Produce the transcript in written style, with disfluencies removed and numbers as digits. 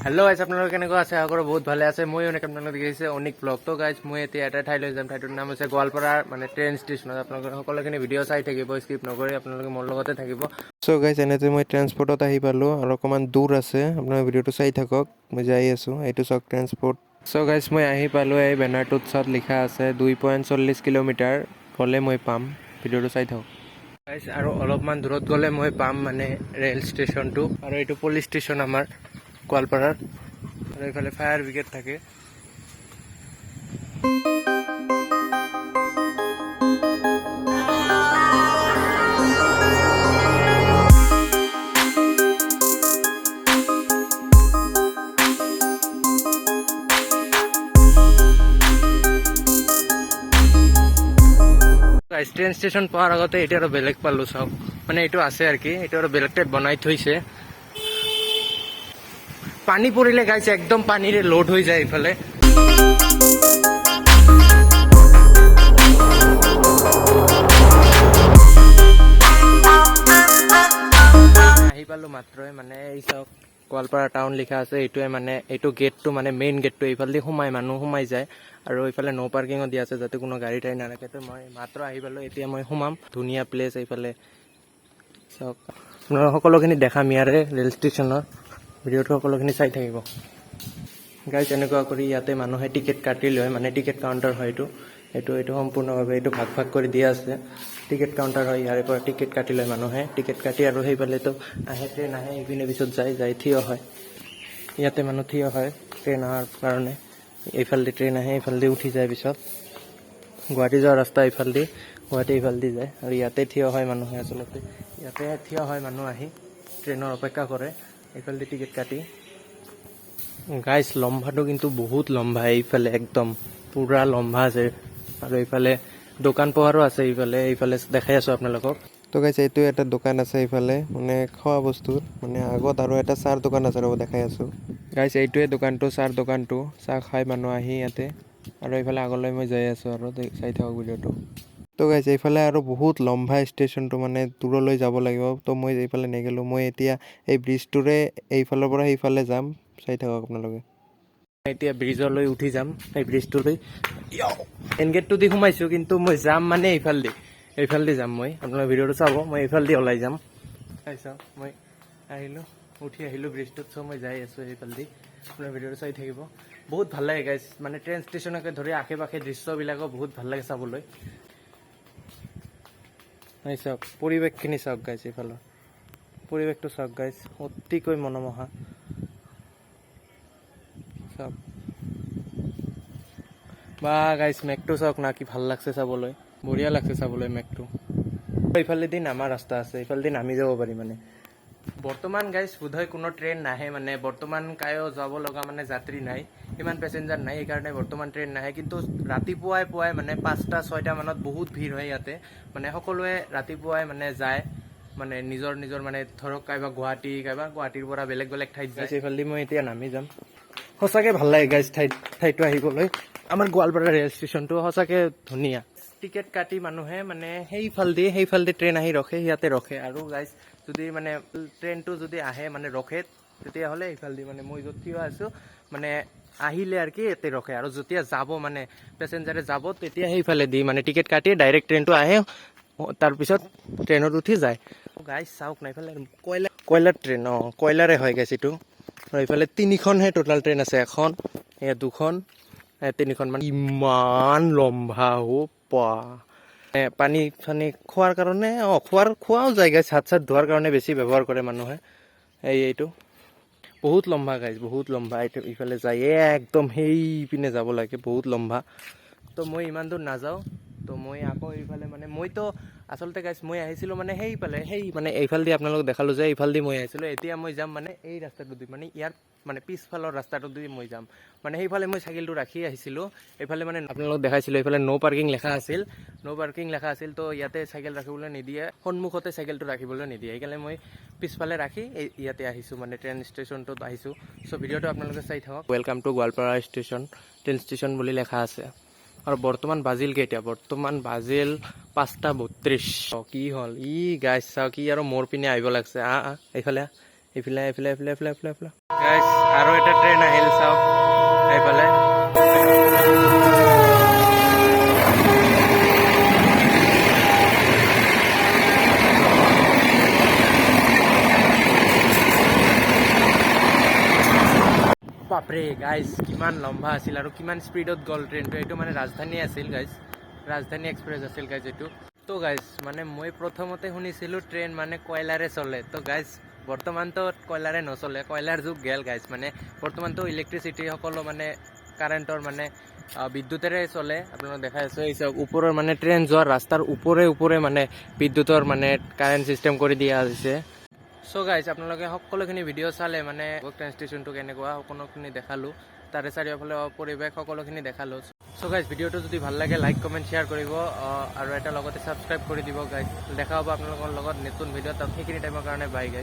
hello guys আপোনালোক কেনেকৈ আছে আশা কৰো বহুত ভালে আছে মই অনেক আপোনালোক দেখিছে অনেক ব্লগ তো গাইস মই এতিয়া এটা ঠাই লৈ যাম ঠাইটোৰ নাম হৈছে গোৱালপাৰা মানে ট্ৰেইন ষ্টেচনত আপোনালোক সকলোখিনি ভিডিঅ' চাই থাকিব স্কিপ নকৰি আপোনালোক মোৰ লগতে থাকিব সো গাইস এনেতে মই ট্ৰান্সপৰ্টত আহি পালো আৰু অকমান দূৰ আছে আপোনালোক ভিডিঅ'টো চাই থাকক মই যাই আছো এইটো চক ট্ৰান্সপৰ্ট সো গাইস মই আহি পালো এই বেনাৰটোত চাত লিখা আছে 2.40 কিলোমিটাৰ গলে মই পাম ভিডিঅ'টো চাই থাকক গাইস আৰু অলপমান দূৰত গলে মই পাম মানে ৰেল ষ্টেচনটো আৰু এইটো পুলিচ ষ্টেচন আমাৰ গোৱালপাৰাৰ আৰু এইফালে ফায়াৰ ব্ৰিগেড থাকে ট্ৰেইন ষ্টেচন পোৱাৰ আগতে এতিয়া আৰু বেলেগ পালো চাওক মানে এইটো আছে আৰু কি এইটো আৰু বেলেগ টাইপ বনাই থৈছে পানী পৰিলে গাইছ একদম পানীৰে লোড হৈ যায় ইফালে আহি পালো মাত্ৰই মানে এই চাওক গোৱালপাৰা টাউন লিখা আছে এইটোৱে মানে এইটো গেটটো মানে মেইন গেটটো এইফালে সোমাই মানুহ সোমাই যায় আৰু এইফালে নো পাৰ্কিঙত দিয়া আছে যাতে কোনো গাড়ী টাই নাৰাখে তো মই মাত্ৰ আহি পালো এতিয়া মই সোমাম ধুনীয়া প্লেচ এইফালে চাওক আপোনালোক সকলোখিনি দেখাম ইয়াৰে ৰেল ষ্টেচনৰ ভিডিঅ'টো সকলোখিনি চাই থাকিব গাইজ এনেকুৱা কৰি ইয়াতে মানুহে টিকেট কাটি লয় মানে টিকেট কাউণ্টাৰ হয় এইটো সম্পূৰ্ণভাৱে এইটো ভাগ ভাগ কৰি দিয়া আছে টিকেট কাউণ্টাৰ হয় ইয়াৰে পৰা টিকেট কাটি লয় মানুহে টিকেট কাটি আৰু সেইফালেতো আহে ট্ৰেইন আহে এইপিনে পিছত যায় থিয় হয় ইয়াতে মানুহ থিয় হয় ট্ৰেইন অহাৰ কাৰণে এইফালেদি ট্ৰেইন আহে এইফালেদি উঠি যায় পিছত গুৱাহাটী যোৱা ৰাস্তা এইফালেদি গুৱাহাটী এইফালেদি যায় আৰু ইয়াতে থিয় হয় মানুহে আচলতে ইয়াতে থিয় হয় মানুহ আহি ট্ৰেইনৰ অপেক্ষা কৰে এইফালেদি টিকেট কাটি গাইজ লম্বাটো কিন্তু বহুত লম্বা এইফালে একদম পুৰা লম্বা আছে আৰু এইফালে দোকান পোহাৰো আছে এইফালে দেখাই আছো আপোনালোকক তো গাইজ এইটো এটা দোকান আছে এইফালে মানে খোৱা বস্তুৰ মানে আগত আৰু এটা চাহ দোকান আছে ৰ'ব দেখাই আছো গাইজ এইটোৱে দোকানটো চাহ দোকানটো চাহ খাই মানুহ আহি ইয়াতে আৰু এইফালে আগলৈ মই যাই আছো আৰু চাই থাকক ভিডিঅ'টো তো গাইজ এইফালে আৰু বহুত লম্বা ষ্টেচনটো মানে দূৰলৈ যাব লাগিব তো মই এইফালে নেগেলো মই এতিয়া এই ব্ৰিজটোৰে এইফালৰ পৰা সেইফালে যাম চাই থাকক আপোনালোকে এতিয়া ব্ৰিজলৈ উঠি যাম এই ব্ৰিজটোলৈ এন গেটটো দি সোমাইছো কিন্তু মই যাম মানে এইফালেদি যাম মই আপোনালোকে ভিডিঅ'টো চাব মই এইফালেদি ওলাই যাম চাই চাওক মই উঠি আহিলো ব্ৰিজটোত চ' মই যাই আছো এইফালেদি আপোনাৰ ভিডিঅ'টো চাই থাকিব বহুত ভাল লাগে গাইজ মানে ট্ৰেইন ষ্টেচনকে ধৰি আশে পাশে দৃশ্যবিলাকো বহুত ভাল লাগে চাবলৈ চাওক পৰিৱেশখিনি চাওক গাইজ এইফালৰ পৰিৱেশটো চাওক গাইজ অতিকৈ মনোমোহা চাওক বা গাইজ মেঘটো চাওক না কি ভাল লাগছে চাবলৈ বঢ়িয়া লাগছে চাবলৈ মেঘটো এইফালেদি নামা ৰাস্তা আছে এইফালেদি নামি যাব পাৰি মানে বৰ্তমান গাইজ বোধহয় কোনো ট্ৰেইন নাহে মানে বৰ্তমান কায়ো যাব লগা মানে যাত্ৰী নাই ইমান পেচেঞ্জাৰ নাই সেইকাৰণে বৰ্তমান ট্ৰেইন নাহে কিন্তু ৰাতিপুৱাই মানে 5টা-6টা মানত বহুত ভিৰ হয় ইয়াতে মানে সকলোৱে ৰাতিপুৱাই মানে যায় মানে নিজৰ মানে ধৰক কাইবা গুৱাহাটীৰ পৰা বেলেগ ঠাইত যায় সেইফালেদি মই এতিয়া নামি যাম সঁচাকে ভাল লাগে গাইজ ঠাইটো আহিবলৈ আমাৰ গোৱালপাৰা ৰেল ষ্টেচনটো সঁচাকে ধুনীয়া টিকেট কাটি মানুহে মানে সেইফালেদি ট্ৰেইন আহি ৰখে ইয়াতে ৰখে আৰু গাইজ যদি মানে ট্ৰেইনটো যদি আহে মানে ৰখে তেতিয়াহ'লে এইফালেদি মানে মই য'ত থিয় আছো মানে আহিলে আৰু কি ইয়াতে ৰখে আৰু যেতিয়া যাব মানে পেচেঞ্জাৰে যাব তেতিয়া সেইফালেদি মানে টিকেট কাটি ডাইৰেক্ট ট্ৰেইনটো আহে তাৰপিছত ট্ৰেইনত উঠি যায় গাইজ চাওক না এইফালে কয়লাৰ ট্ৰেইন কয়লাৰে হয় গাইজ এইটো আৰু এইফালে 3খনহে টোটাল ট্ৰেইন আছে এখন এয়া 2খন 3খন মানে ইমান লম্বা পানী খোৱাৰ কাৰণে খোৱাও যায় গাইজ হাত চাত ধোৱাৰ কাৰণে বেছি ব্যৱহাৰ কৰে মানুহে এইটো বহুত লম্বা গাইজ বহুত লম্বা ইফালে যায় একদম সেই পিনে যাব লাগে বহুত লম্বা তো মই ইমান দূৰ নাযাওঁ তো মই আকৌ এইফালে মানে মইতো আচলতে গাইজ মই আহিছিলোঁ মানে সেই মানে এইফালেদি আপোনালোক দেখালোঁ যে এইফালেদি মই আহিছিলোঁ এতিয়া মই যাম মানে এই ৰাস্তাটো দি মানে ইয়াৰ মানে পিছফালৰ ৰাস্তাটো দি মই যাম মানে সেইফালে মই চাইকেলটো ৰাখি আহিছিলোঁ এইফালে মানে আপোনালোক দেখাইছিলোঁ এইফালে নো পাৰ্কিং লেখা আছিল তো ইয়াতে চাইকেল ৰাখিবলৈ নিদিয়ে সন্মুখতে চাইকেলটো ৰাখিবলৈ নিদিয়ে সেইকাৰণে মই পিছফালে ৰাখি ইয়াতে আহিছোঁ মানে ট্ৰেইন ষ্টেচনটোত আহিছোঁ চ' ভিডিঅ'টো আপোনালোকে চাই থাকক welcome to Goalpara station train station বুলি লেখা আছে আৰু বৰ্তমান বাজিল কেইটা বৰ্তমান বাজিল 5:32 কি হ'ল গাইজ চাওক কি আৰু মোৰ পিনে আহিব লাগছে এইফালে গাইজ আৰু এটা বাপৰে গাইজ কিমান লম্বা আছিল আৰু কিমান স্পীডত গ'ল ট্ৰেইনটো এইটো মানে ৰাজধানী আছিল গাইজ ৰাজধানী এক্সপ্ৰেছ আছিল গাইজ এইটো তো গাইজ মানে মই প্ৰথমতে শুনিছিলোঁ ট্ৰেইন মানে কয়লাৰে চলে তো গাইজ বৰ্তমানতো কয়লাৰে নচলে কয়লাৰ যুগ গেল গাইজ মানে বৰ্তমানতো ইলেক্ট্ৰিচিটি সকলো মানে কাৰেণ্টৰ মানে বিদ্যুতেৰে চলে আপোনালোক দেখাই আছে এই চাওক ওপৰৰ মানে ট্ৰেইন যোৱাৰ ৰাস্তাৰ ওপৰে মানে বিদ্যুতৰ মানে কাৰেণ্ট ছিষ্টেম কৰি দিয়া হৈছে চ' গাইজ আপোনালোকে সকলোখিনি ভিডিঅ' চালে মানে ট্ৰেইন ষ্টেচনটো কেনেকুৱা সকলোখিনি দেখালোঁ তাৰে চাৰিওফালে পৰিৱেশ সকলোখিনি দেখালোঁ চ' গাইজ ভিডিঅ'টো যদি ভাল লাগে লাইক কমেণ্ট শ্বেয়াৰ কৰিব আৰু এটা লগতে ছাবস্ক্ৰাইব কৰি দিব গাইজ দেখা হ'ব আপোনালোকৰ লগত নতুন ভিডিঅ' তাত সেইখিনি টাইমৰ কাৰণে বাই গাইজ